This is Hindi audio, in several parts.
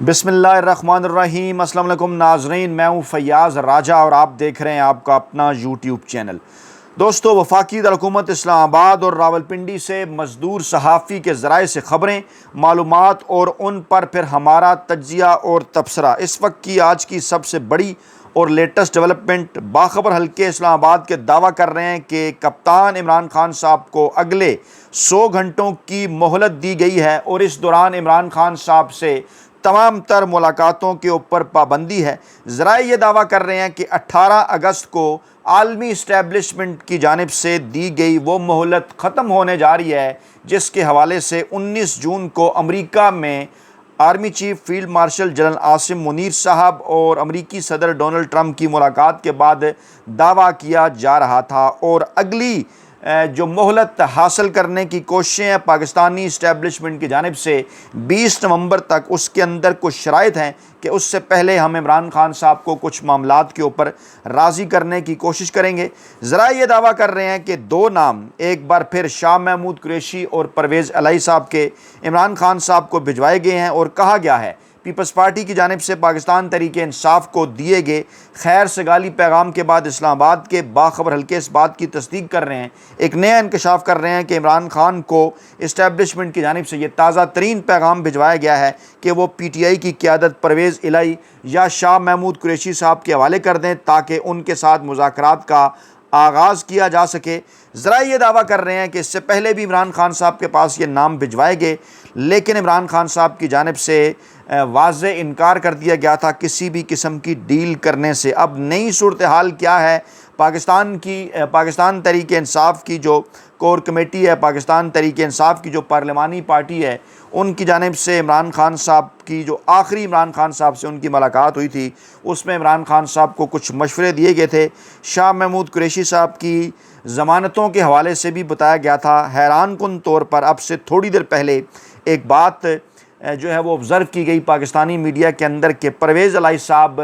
बिस्मिल्लाहिर्रहमानिर्रहीम। अस्सलाम वालेकुम नाज़रीन, मैं हूँ फैयाज़ राजा और आप देख रहे हैं आपका अपना यूट्यूब चैनल। दोस्तों, वफाकी दरहुकूमत इस्लामाबाद और रावलपिंडी से मज़दूर सहाफ़ी के ज़राए से ख़बरें, मालूमात और उन पर फिर हमारा तज्ज़िया और तबसरा। इस वक्त की आज की सबसे बड़ी और लेटेस्ट डेवलपमेंट। बाखबर हल्के इस्लामाबाद के दावा कर रहे हैं कि कप्तान इमरान खान साहब को अगले 100 घंटों की मोहलत दी गई है और इस दौरान इमरान खान साहब से तमाम तर मुलाकातों के ऊपर पाबंदी है। ज़राए ये दावा कर रहे हैं कि 18 अगस्त को आलमी इस्टेब्लिशमेंट की जानिब से दी गई वो मोहलत ख़त्म होने जा रही है, जिसके हवाले से 19 जून को अमेरिका में army chief field marshal general Asim Munir साहब और अमेरिकी सदर डोनाल्ड ट्रंप की मुलाकात के बाद दावा किया जा रहा था। और अगली जो मोहलत हासिल करने की कोशिशें हैं पाकिस्तानी इस्टेब्लिशमेंट की जानिब से 20 नवंबर तक, उसके अंदर कुछ शराइत हैं कि उससे पहले हम इमरान खान साहब को कुछ मामलात के ऊपर राज़ी करने की कोशिश करेंगे। ज़रा ये दावा कर रहे हैं कि दो नाम एक बार फिर शाह महमूद कुरैशी और परवेज़ इलाही साहब के इमरान खान साहब को भिजवाए गए हैं और कहा गया है पीपल्स पार्टी की जानिब से पाकिस्तान तहरीक इंसाफ को दिए गए खैर सगाली पैगाम के बाद इस्लामाबाद के बाखबर हल्के इस बात की तस्दीक कर रहे हैं, एक नया इंकशाफ कर रहे हैं कि इमरान खान को इस्टेब्लिशमेंट की जानिब से ये ताज़ा तरीन पैगाम भिजवाया गया है कि वो PTI की क़यादत परवेज़ इलाही या शाह महमूद कुरैशी साहब के हवाले कर दें ताकि उनके साथ मुज़ाकरात का आगाज़ किया जा सके। ज़रा ये दावा कर रहे हैं कि इससे पहले भी इमरान खान साहब के पास ये नाम भिजवाए गए, लेकिन इमरान खान साहब की जानिब से वाज़े इनकार कर दिया गया था किसी भी किस्म की डील करने से। अब नई सूरत हाल क्या है? पाकिस्तान तहरीक इंसाफ की जो कोर कमेटी है, पाकिस्तान तहरीक इंसाफ की जो पार्लिमानी पार्टी है, उनकी जानिब से इमरान खान साहब की जो आखिरी इमरान खान साहब से उनकी मुलाकात हुई थी, उसमें इमरान खान साहब को कुछ मशवरे दिए गए थे। शाह महमूद कुरैशी साहब की ज़मानतों के हवाले से भी बताया गया था। हैरान कुन तौर पर अब से थोड़ी देर पहले एक बात जो है वो ऑब्ज़र्व की गई पाकिस्तानी मीडिया के अंदर कि परवेज़ इलाही साहब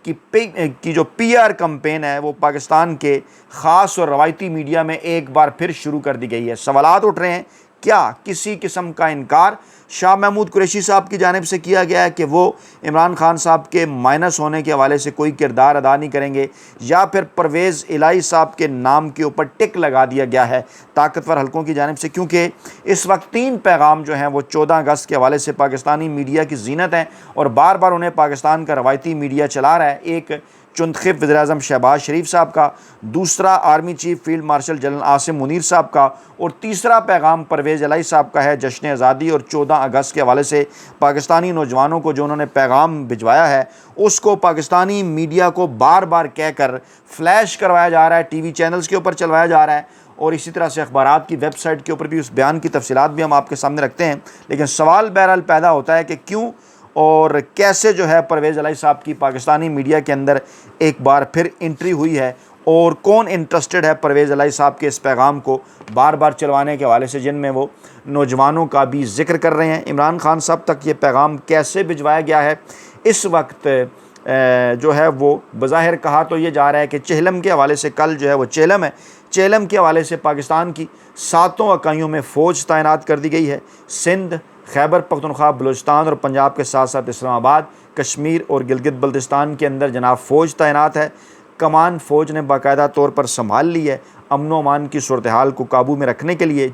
की जो PR कैंपेन है वो पाकिस्तान के ख़ास और रवायती मीडिया में एक बार फिर शुरू कर दी गई है। सवालात उठ रहे हैं, क्या किसी किस्म का इनकार शाह महमूद कुरैशी साहब की जानिब से किया गया है कि वो इमरान खान साहब के माइनस होने के हवाले से कोई किरदार अदा नहीं करेंगे, या फिर परवेज़ इलाही साहब के नाम के ऊपर टिक लगा दिया गया है ताकतवर हलकों की जानिब से? क्योंकि इस वक्त 3 पैगाम जो हैं वो 14 अगस्त के हवाले से पाकिस्तानी मीडिया की जीनत हैं और बार बार उन्हें पाकिस्तान का रवायती मीडिया चला रहा है। एक चुंतखिब वज़ीर-ए-आज़म शहबाज शरीफ साहब का, दूसरा army chief field marshal general Asim Munir साहब का, और तीसरा पैगाम परवेज़ इलाही साहब का है जश्न आज़ादी और 14 अगस्त के हवाले से पाकिस्तानी नौजवानों को जो उन्होंने पैगाम भिजवाया है उसको पाकिस्तानी मीडिया को बार बार कहकर फ्लैश करवाया जा रहा है, TV चैनल्स के ऊपर चलवाया जा रहा है और इसी तरह से अखबारात की वेबसाइट के ऊपर भी उस बयान की तफसीलात भी हम आपके सामने रखते हैं। लेकिन सवाल बहरहाल पैदा होता है कि क्यों और कैसे जो है परवेज़ इलाही साहब की पाकिस्तानी मीडिया के अंदर एक बार फिर एंट्री हुई है और कौन इंटरेस्टेड है परवेज़ इलाही साहब के इस पैगाम को बार बार चलवाने के हवाले से, जिनमें वो नौजवानों का भी जिक्र कर रहे हैं। इमरान खान साहब तक ये पैगाम कैसे भिजवाया गया है इस वक्त जो है वो बज़ाहिर कहा तो ये जा रहा है कि चेहलम के हवाले से, कल जो है वो चेहलम है, चेहलम के हवाले से पाकिस्तान की 7 इकाइयों में फ़ौज तैनात कर दी गई है। सिंध, खैबर पख्तूनख्वा, बलूचिस्तान और पंजाब के साथ साथ इस्लामाबाद, कश्मीर और गिलगित बल्तिस्तान के अंदर जनाब फ़ौज तैनात है। कमान फ़ौज ने बाकायदा तौर पर संभाल ली है। अमन व अमान की सूरत हाल को काबू में रखने के लिए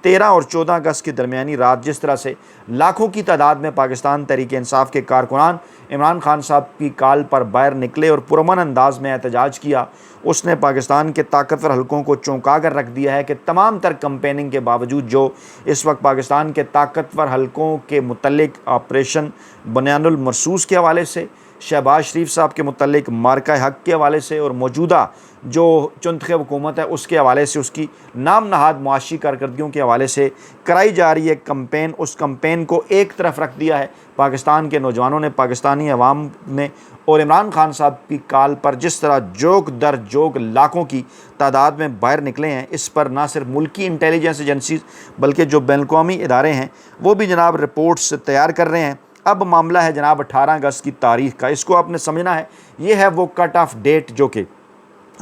13 और 14 अगस्त की दरमियानी रात जिस तरह से लाखों की तादाद में पाकिस्तान तहरीक इंसाफ के कारकुनान इमरान खान साहब की कॉल पर बाहर निकले और पुरअमन अंदाज में एहतजाज किया, उसने पाकिस्तान के ताकतवर हलकों को चौंका कर रख दिया है कि तमाम तर कंपेनिंग के बावजूद जो इस वक्त पाकिस्तान के ताकतवर हलकों के मुतल्लिक ऑपरेशन बुनियानुल मरसूस के हवाले से, शहबाज शरीफ साहब के मुतल्लिक मार्का हक के हवाले से और मौजूदा जो चुंतखिब हुकूमत है उसके हवाले से, उसकी नाम नहाद मुआशी कारकर्दगियों के हवाले से कराई जा रही है कंपेन, उस कंपेन को एक तरफ रख दिया है पाकिस्तान के नौजवानों ने, पाकिस्तानी अवाम ने। और इमरान खान साहब की कॉल पर जिस तरह जोक दर जोक लाखों की तादाद में बाहर निकले हैं, इस पर ना सिर्फ मुल्की इंटेलिजेंस एजेंसी बल्कि जो बैन-अवी इदारे हैं वो भी जनाब रिपोर्ट्स तैयार कर रहे हैं। अब मामला है जनाब 18 अगस्त की तारीख़ का, इसको आपने समझना है। ये है वो कट ऑफ डेट जो कि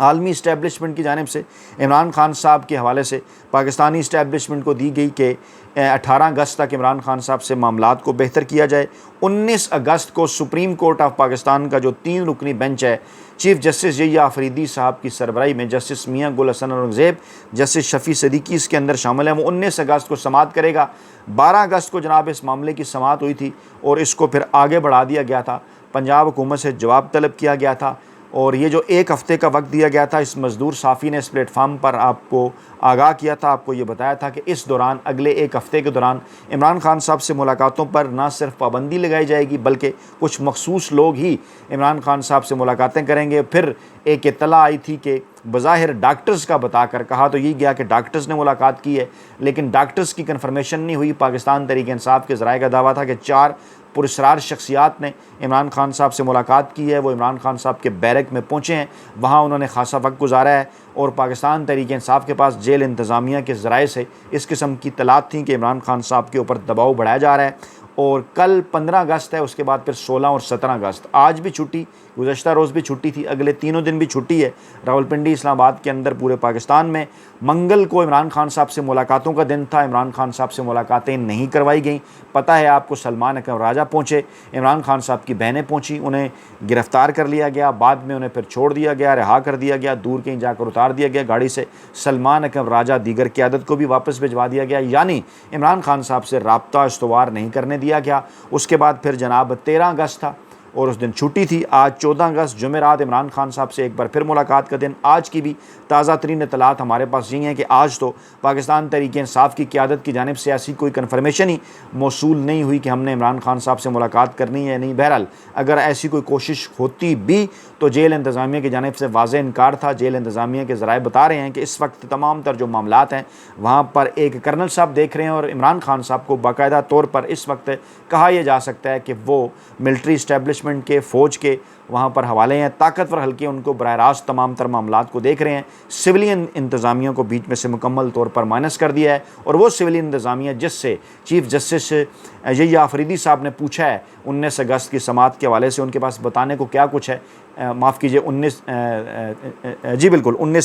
आलमी इस्टेब्लिशमेंट की जानिब से इमरान खान साहब के हवाले से पाकिस्तानी इस्टेब्लिशमेंट को दी गई कि 18 अगस्त तक इमरान खान साहब से मामलात को बेहतर किया जाए। 19 अगस्त को सुप्रीम कोर्ट ऑफ पाकिस्तान का जो 3 रुकनी बेंच है, चीफ जस्टिस यहिया अफरीदी साहब की सरबराही में जस्टिस मियां गुल हसन औरंगज़ेब, जस्टिस शफ़ी सदीकी इसके अंदर शामिल है, वो 19 अगस्त को समाअत करेगा। 12 अगस्त को जनाब इस मामले की समाअत हुई थी और इसको फिर आगे बढ़ा दिया गया था। पंजाब हुकूमत से जवाब तलब किया गया था और ये जो 1 हफ़्ते का वक्त दिया गया था, इस मज़दूर साफ़ी ने इस प्लेटफार्म पर आपको आगाह किया था, आपको ये बताया था कि इस दौरान अगले 1 हफ़्ते के दौरान इमरान खान साहब से मुलाकातों पर ना सिर्फ पाबंदी लगाई जाएगी बल्कि कुछ मखसूस लोग ही इमरान खान साहब से मुलाकातें करेंगे। फिर एक इत्तला आई थी कि बज़ाहिर डॉक्टर्स का बताकर कहा तो ये गया कि डॉक्टर्स ने मुलाकात की है, लेकिन डॉक्टर्स की कन्फर्मेशन नहीं हुई। पाकिस्तान तहरीक इंसाफ के ज़राए का दावा था कि 4 पुरस्रार शख्सियात ने इमरान खान साहब से मुलाकात की है, वो इमरान खान साहब के बैरक में पहुँचे हैं, वहाँ उन्होंने खासा वक्त गुजारा है और पाकिस्तान तहरीक इंसाफ के पास जेल इंतज़ामिया के ज़राए से इस किस्म की तलात थी कि इमरान खान साहब के ऊपर दबाव बढ़ाया जा रहा है। और कल 15 अगस्त है, उसके बाद फिर 16 और 17 अगस्त, आज भी छुट्टी, गुज़श्ता रोज़ भी छुट्टी थी, अगले तीनों दिन भी छुट्टी है रावलपिंडी इस्लामाबाद के अंदर पूरे पाकिस्तान में। मंगल को इमरान खान साहब से मुलाकातों का दिन था, इमरान खान साहब से मुलाकातें नहीं करवाई गई। पता है आपको, सलमान अकरम राजा पहुँचे, इमरान खान साहब की बहनें पहुँची, उन्हें गिरफ़्तार कर लिया गया, बाद में उन्हें फिर छोड़ दिया गया, रिहा कर दिया गया, दूर कहीं जाकर उतार दिया गया गाड़ी से। सलमान अकरम राजा दीगर क़यादत को भी वापस भिजवा दिया गया, यानी इमरान खान साहब से राब्ता इस्तवार नहीं करने दिया गया। उसके बाद फिर जनाब 13 अगस्त था और उस दिन छुट्टी थी। आज 14 अगस्त जुमेरात इमरान खान साहब से एक बार फिर मुलाकात का दिन। आज की भी ताज़ा तरीन इत्तलात हमारे पास यही है कि आज तो पाकिस्तान तहरीक इंसाफ की क़यादत की जानिब से ऐसी कोई कन्फर्मेशन ही मौसूल नहीं हुई कि हमने इमरान खान साहब से मुलाकात करनी है नहीं। बहरहाल अगर ऐसी कोई कोशिश होती भी तो जेल इंतज़ामिया की जानिब से वाज़ेह इनकार था। जेल इंतज़ामिया के ज़राए बता रहे हैं कि इस वक्त तमाम तर जो मामलात हैं वहाँ पर एक कर्नल साहब देख रहे हैं और इमरान खान साहब को बाकायदा तौर पर इस वक्त कहा यह जा सकता है कि वो मिलिट्री इस्टेब्लिशमेंट के, फ़ौज के वहाँ पर हवाले हैं, ताकतवर हल्के उनको बराह रास्त तमाम तर मामलात को देख रहे हैं। सिविलियन इंतज़ामिया को बीच में से मुकम्मल तौर पर माइनस कर दिया है और वो सिविलियन इंतज़ामिया जिससे चीफ जस्टिस यहिया अफरीदी साहब ने पूछा है 19 अगस्त की समाअत के हवाले से उनके पास बताने को क्या कुछ है, माफ़ कीजिए 19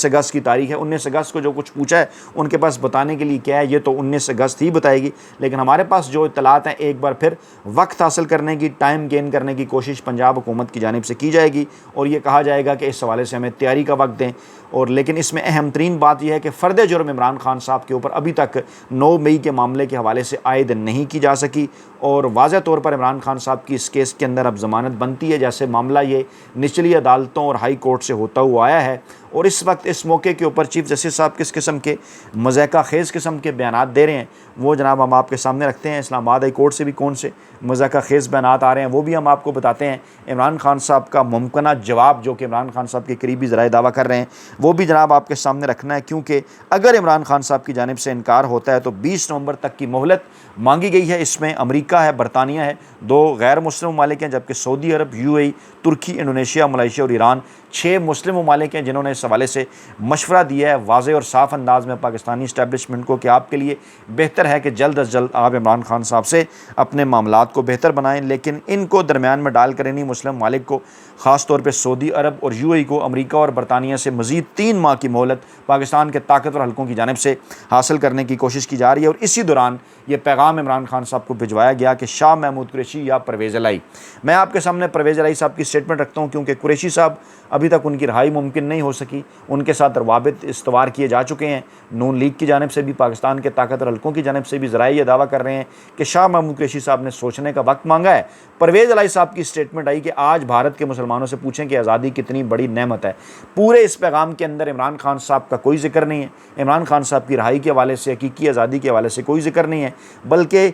अगस्त की तारीख़ है, 19 अगस्त को जो कुछ पूछा है उनके पास बताने के लिए क्या है ये तो 19 अगस्त ही बताएगी। लेकिन हमारे पास जो इत्तलात हैं, एक बार फिर वक्त हासिल करने की, टाइम गेन करने की कोशिश पंजाब हुकूमत की जानिब से की जाएगी और ये कहा जाएगा कि इस हवाले से हमें तैयारी का वक्त दें। और लेकिन इसमें अहम तरीन बात यह है कि फ़र्द जुर्म इमरान खान साहब के ऊपर अभी तक 9 मई के मामले के हवाले से आयद नहीं की जा सकी और वाज़ह तौर पर इमरान खान साहब की इस केस के अंदर अब ज़मानत बनती है, जैसे मामला ये निचली अदालतों और हाई कोर्ट से होता हुआ आया है। और इस वक्त इस मौके के ऊपर चीफ जस्टिस साहब किस किस्म के मज़ाक़ा ख़ेज़ किस्म के बयानात दे रहे हैं वो जनाब हम आपके सामने रखते हैं। इस्लामाबाद हाई कोर्ट से भी कौन से मज़ाक़ा ख़ेज़ बयानात आ रहे हैं वो भी हम आपको बताते हैं। इमरान खान साहब का मुमकिना जवाब जो कि इमरान खान साहब के करीबी ज़राए दावा कर रहे हैं वो भी जनाब आपके सामने रखना है, क्योंकि अगर इमरान खान साहब की जानिब से इनकार होता है तो 20 नवंबर तक की मोहलत मांगी गई है। इसमें अमेरिका है, बरतानिया है, 2 गैर मुस्लिम ममालिक हैं, जबकि सऊदी अरब, UAE, तुर्की, इंडोनेशिया, मलेशिया और ईरान 6 मुस्लिम ममालिक हैं जिन्होंने इस हवाले से मशवरा दिया है वाज़े और साफ़ अंदाज में पाकिस्तानी इस्टेब्लिशमेंट को कि आपके लिए बेहतर है कि जल्द अज जल्द आप इमरान खान साहब से अपने मामलात को बेहतर बनाएं। लेकिन इनको दरमियान में डाल कर नहीं, मुस्लिम ममालिक को ख़ास तौर पर सऊदी अरब और UAE को अमेरिका और बरतानिया से मज़ीद 3 माह की मोहलत पाकिस्तान के ताकतवर हल्कों की जानिब से हासिल करने की कोशिश की जा रही है। और इसी दौरान ये पैगाम इमरान खान साहब को भिजवाया गया कि शाह महमूद कुरैशी या परवेज़ इलाही। मैं आपके सामने परवेज़ इलाही साहब की स्टेटमेंट रखता हूँ क्योंकि कुरैशी साहब अभी तक उनकी रहाई मुमकिन नहीं हो सकी, उनके साथ रवाबित इस्तवार किए जा चुके हैं। नून लीग की जानिब से भी, पाकिस्तान के ताकतवर हल्कों की जानिब से भी ज़राए ये दावा कर रहे हैं कि शाह महमूद कुरैशी साहब ने सोचने का वक्त मांगा है। परवेज़ इलाही साहब की स्टेटमेंट आई कि आज भारत के मुसलमानों से पूछें कि आज़ादी कितनी बड़ी नेमत है। पूरे इस पैगाम के अंदर इमरान खान साहब का कोई जिक्र नहीं है, इमरान खान साहब की रहाई के हवाले से, हकीकी आज़ादी के हवाले से कोई जिक्र नहीं है, बल्कि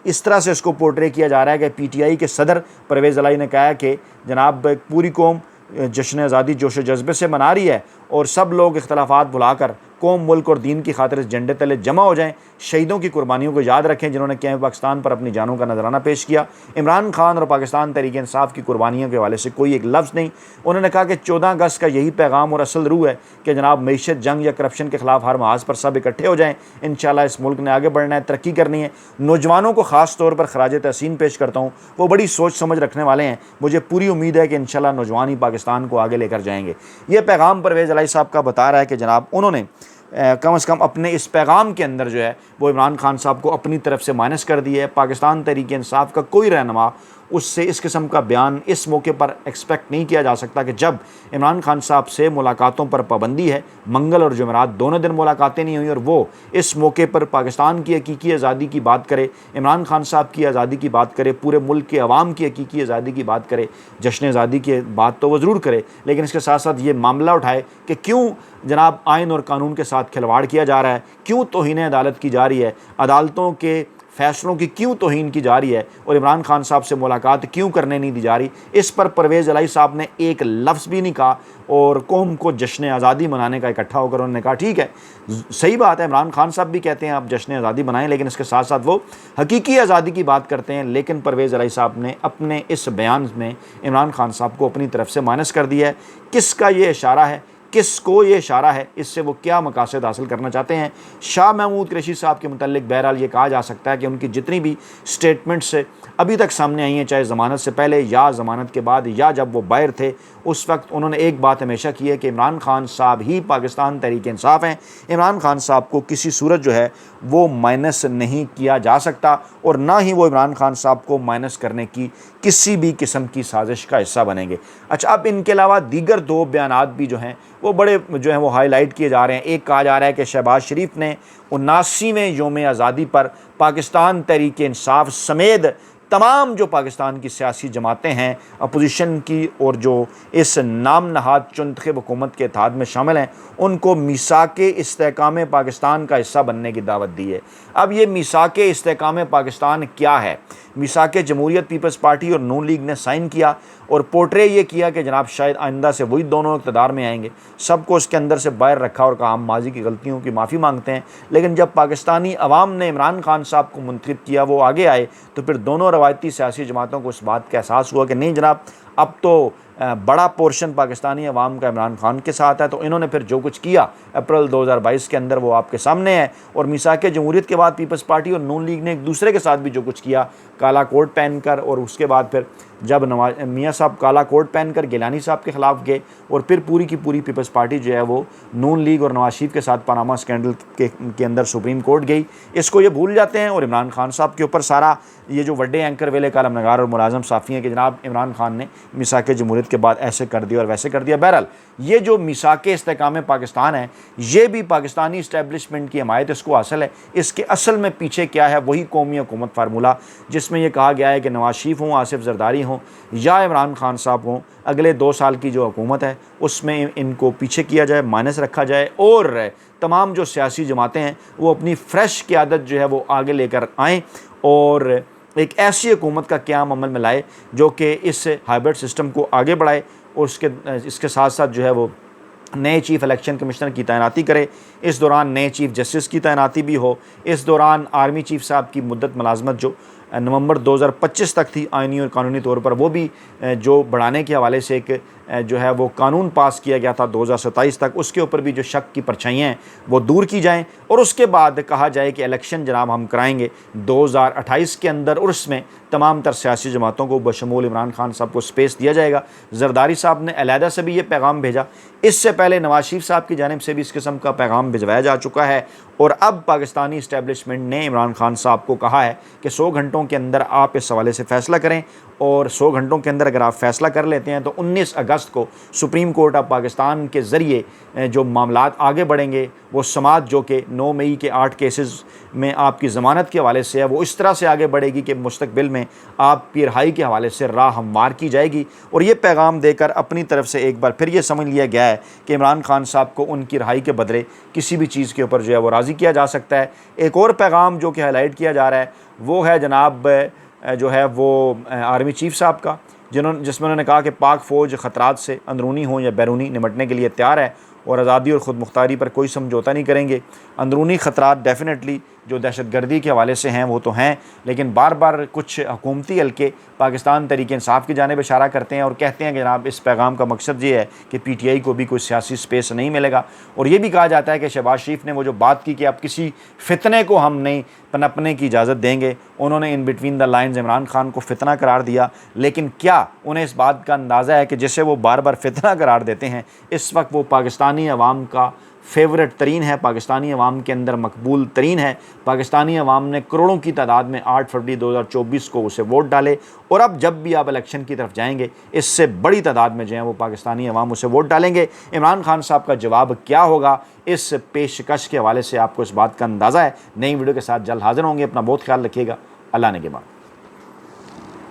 इस तरह से इसको पोर्ट्रे किया जा रहा है कि PTI के सदर परवेज़ इलाही ने कहा है कि जनाब पूरी कौम जश्न आज़ादी जोश जज्बे से मना रही है और सब लोग इख्तलाफात भुलाकर कौम, मुल्क और दीन की खातिर इस झंडे तले जमा हो जाएं। शहीदों की कुर्बानियों को याद रखें जिन्होंने कैम पाकिस्तान पर अपनी जानों का नजराना पेश किया। इमरान खान और पाकिस्तान तहरीक इंसाफ की कुर्बानियों के हवाले से कोई एक लफ्ज़ नहीं। उन्होंने कहा कि 14 अगस्त का यही पैगाम और असल रूह है कि जनाब मईशत, जंग या करप्शन के खिलाफ हर महाज पर सब इकट्ठे हो जाएँ। इंशाअल्लाह इस मुल्क ने आगे बढ़ना है, तरक्की करनी है। नौजवानों को ख़ास तौर पर खराज तहसीन पेश करता हूँ, वो बड़ी सोच समझ रखने वाले हैं। मुझे पूरी उम्मीद है कि इंशाअल्लाह नौजवान ही पाकिस्तान को आगे लेकर जाएंगे। ये पैगाम परवेज़ इलाही साहब का बता रहा है कि जनाब उन्होंने कम से कम अपने इस पैगाम के अंदर जो है वो इमरान खान साहब को अपनी तरफ से माइनस कर दिया है। पाकिस्तान तहरीक इंसाफ का कोई रहनुमा उससे इस किस्म का बयान इस मौके पर एक्सपेक्ट नहीं किया जा सकता कि जब इमरान खान साहब से मुलाकातों पर पाबंदी है। मंगल और जुमेरात दोनों दिन मुलाकातें नहीं हुई और वो इस मौके पर पाकिस्तान की हकीकी आज़ादी की बात करे, इमरान खान साहब की आज़ादी की बात करे, पूरे मुल्क के अवाम की हकीकी आज़ादी की बात करे, जश्न आज़ादी की बात तो वो ज़रूर करे, लेकिन इसके साथ साथ ये मामला उठाए कि क्यों जनाब आइन और कानून के साथ खिलवाड़ किया जा रहा है, क्यों तौहीन अदालत की जा रही है, अदालतों के फ़ैसलों की क्यों तौहीन की जा रही है और इमरान खान साहब से मुलाकात क्यों करने नहीं दी जा रही। इस पर परवेज़ इलाही साहब ने एक लफ्ज़ भी नहीं कहा और कौम को जश्न आज़ादी मनाने का इकट्ठा होकर उन्होंने कहा ठीक है, सही बात है, इमरान खान साहब भी कहते हैं आप जश्न आज़ादी बनाएं, लेकिन इसके साथ साथ वो हकीकी आज़ादी की बात करते हैं। लेकिन परवेज़ इलाही साहब ने अपने इस बयान में इमरान खान साहब को अपनी तरफ से माइनस कर दिया है। किसका ये इशारा है, किसको ये इशारा है, इससे वो क्या मकासद हासिल करना चाहते हैं। शाह महमूद कुरैशी साहब के मुतल्लिक बहरहाल ये कहा जा सकता है कि उनकी जितनी भी स्टेटमेंट्स अभी तक सामने आई हैं, चाहे ज़मानत से पहले या ज़मानत के बाद या जब वो बाहर थे, उस वक्त उन्होंने एक बात हमेशा की है कि इमरान खान साहब ही पाकिस्तान तहरीक इंसाफ हैं। इमरान खान साहब को किसी सूरत जो है वो माइनस नहीं किया जा सकता और ना ही वो इमरान खान साहब को माइनस करने की किसी भी किस्म की साजिश का हिस्सा बनेंगे। अच्छा, अब इनके अलावा दीगर दो बयानात भी जो हैं वो बड़े जो हैं वो हाईलाइट किए जा रहे हैं। एक कहा जा रहा है कि शहबाज शरीफ ने 79वें योम आज़ादी पर पाकिस्तान तहरीक इंसाफ समेत तमाम जो पाकिस्तान की सियासी जमातें हैं अपोजिशन की और जो इस नाम नहाद चुनतखब हुकूमत के इत्तेहाद में शामिल हैं, उनको मीसाके इस्तेहकाम पाकिस्तान का हिस्सा बनने की दावत दी है। अब ये मीसाके इस्तेहकाम पाकिस्तान क्या है? मीसाके जमहूरियत पीपल्स पार्टी और नून लीग ने साइन किया और पोर्ट्रे ये किया कि जनाब शायद आइंदा से वही दोनों इक़्तिदार में आएंगे। सबको इसके अंदर से बाहर रखा और कहा हम माजी की गलतियों की माफ़ी मांगते हैं। लेकिन जब पाकिस्तानी अवाम ने इमरान खान साहब को मुंतखब किया, वो आगे आए, तो फिर दोनों रवायती सियासी जमातों को इस बात का एहसास हुआ कि नहीं जनाब, अब तो बड़ा पोर्शन पाकिस्तानी अवाम का इमरान खान के साथ है। तो इन्होंने फिर जो कुछ किया अप्रैल 2022 के अंदर वो आपके सामने है। और मिसाक जमहूरियत के बाद पीपल्स पार्टी और नून लीग ने एक दूसरे के साथ भी जो कुछ किया, काला कोट पहनकर, और उसके बाद फिर जब मियाँ साहब काला कोट पहनकर गिलानी साहब के ख़िलाफ़ गए और फिर पूरी की पूरी पीपल्स पार्टी जो है वो नून लीग और नवाज शरीफ के साथ पनामा स्कैंडल के अंदर सुप्रीम कोर्ट गई। इसको ये भूल जाते हैं और इमरान खान साहब के ऊपर सारा ये जो वड्डे एंकर वेले कालम नगार और मुलाजम साफ़ी हैं कि जनाब इमरान खान ने मिसाक जमहूरियत के बाद ऐसे कर दिया और वैसे कर दिया। बहरहाल ये जो मिसाक इस्तेहकाम पाकिस्तान है, ये भी पाकिस्तानी इस्टेब्लिशमेंट की हमायत इसको हासिल है। इसके असल में पीछे क्या है? वही कौमी हुकूमत फार्मूला जिसमें यह कहा गया है कि नवाज शरीफ हों, आसिफ जरदारी हों या इमरान खान साहब हों, अगले 2 साल की जो हुकूमत है उसमें इनको पीछे किया जाए, माइनस रखा जाए और तमाम जो सियासी जमातें हैं वो अपनी फ्रेश क़यादत जो है वो आगे लेकर आएँ और एक ऐसी हुकूमत का क़याम अमल में लाए जो कि इस हाइब्रिड सिस्टम को आगे बढ़ाए और इसके साथ साथ जो है वो नए चीफ़ इलेक्शन कमिश्नर की तैनाती करे। इस दौरान नए चीफ़ जस्टिस की तैनाती भी हो। इस दौरान आर्मी चीफ़ साहब की मुद्दत मुलाजमत जो नवंबर 2025 तक थी आइनी और कानूनी तौर पर, वो भी जो बढ़ाने के हवाले से एक जो है वो कानून पास किया गया था 2027 तक, उसके ऊपर भी जो शक की परछाइयाँ हैं वो दूर की जाएं और उसके बाद कहा जाए कि इलेक्शन जनाब हम कराएंगे 2028 के अंदर और उसमें तमाम तर सियासी जमातों को बशमूल इमरान खान साहब को स्पेस दिया जाएगा। जरदारी साहब ने अलहदा से भी ये पैगाम भेजा, इससे पहले नवाज शरीफ साहब की जानिब से भी इस किस्म का पैगाम भिजवाया जा चुका है और अब पाकिस्तानी इस्टेब्लिशमेंट ने इमरान खान साहब को कहा है कि 100 घंटों के अंदर आप इस हवाले से फ़ैसला करें और 100 घंटों के अंदर अगर आप फ़ैसला कर लेते हैं तो 19 अगस्त को सुप्रीम कोर्ट ऑफ पाकिस्तान के ज़रिए जो मामलात आगे बढ़ेंगे वो समात जो कि 9 मई के 8 केसेस में आपकी ज़मानत के हवाले से है, वो इस तरह से आगे बढ़ेगी कि मुस्तकबिल में आपकी रिहाई के हवाले से राह हमवार की जाएगी। और ये पैगाम देकर अपनी तरफ से एक बार फिर ये समझ लिया गया है कि इमरान खान साहब को उनकी रिहाई के बदले किसी भी चीज़ के ऊपर जो है वो राज़ी किया जा सकता है। एक और पैगाम जो कि हाईलाइट किया जा रहा है वो है जनाब जो है वो आर्मी चीफ़ साहब का, जिसमें उन्होंने कहा कि पाक फ़ौज ख़तरात से अंदरूनी हो या बैरूनी निपटने के लिए तैयार है और आज़ादी और ख़ुद मुख्तारी पर कोई समझौता नहीं करेंगे। अंदरूनी ख़तरात डेफ़िनेटली जो दहशतगर्दी के हवाले से हैं वो तो हैं, लेकिन बार बार कुछ हुकूमती हल्के पाकिस्तान तहरीक इंसाफ की जानिब इशारा करते हैं और कहते हैं कि जनाब इस पैगाम का मकसद ये है कि PTI को भी कोई सियासी स्पेस नहीं मिलेगा। और ये भी कहा जाता है कि शहबाज शरीफ ने वो जो बात की कि अब किसी फितने को हम नहीं पनपने की इजाज़त देंगे, उन्होंने in between the lines Imran Khan को फितना करार दिया। लेकिन क्या उन्हें इस बात का अंदाज़ा है कि जिसे वो बार बार फितना करार देते हैं, इस वक्त वो पाकिस्तानी अवाम का फेवरेट तरीन है, पाकिस्तानी अवाम के अंदर मकबूल तरीन है। पाकिस्तानी अवाम ने करोड़ों की तादाद में 8 फरवरी 2024 को उसे वोट डाले, और अब जब भी आप इलेक्शन की तरफ जाएंगे इससे बड़ी तादाद में जो है वो पाकिस्तानी अवाम उसे वोट डालेंगे। इमरान खान साहब का जवाब क्या होगा इस पेशकश के हवाले से आपको इस बात का अंदाज़ा है। नई वीडियो के साथ जल्द हाजिर होंगे। अपना बहुत ख्याल रखिएगा। अल्लाह ने के बाद।